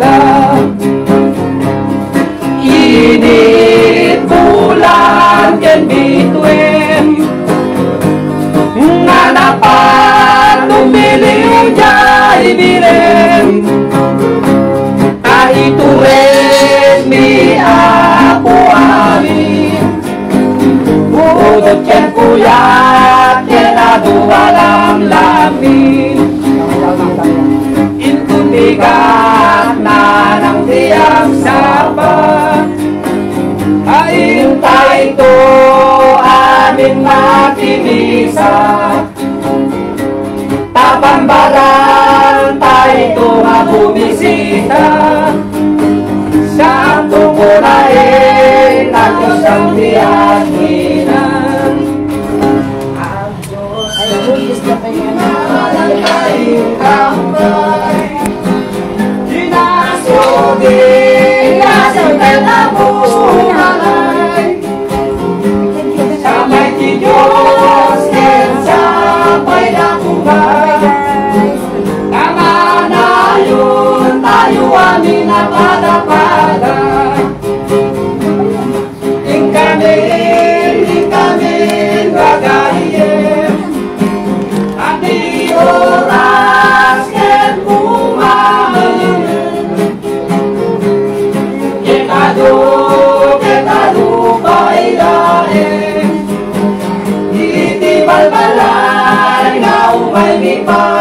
umaga. Init bulan can between nga napatumiliw jay bilen. Ito rin mi ako amin udot ken kuyat ken aduwalang lamin. Intubigat na ng tiyang sabat aintay to amin makinisa. Tapambaran tayo to mabumisita sa tukunain at isang tiyakinan. Ang Diyos ay nalang tayong kamay, dinasugin asang telabuhay. Sa may Diyos ken sabay na kubay, tama na yun tayo amin na pada-pada. Ikamin gagayin at di oras ken bumahin. Ketado pailain iti balbalay na umay mi pa.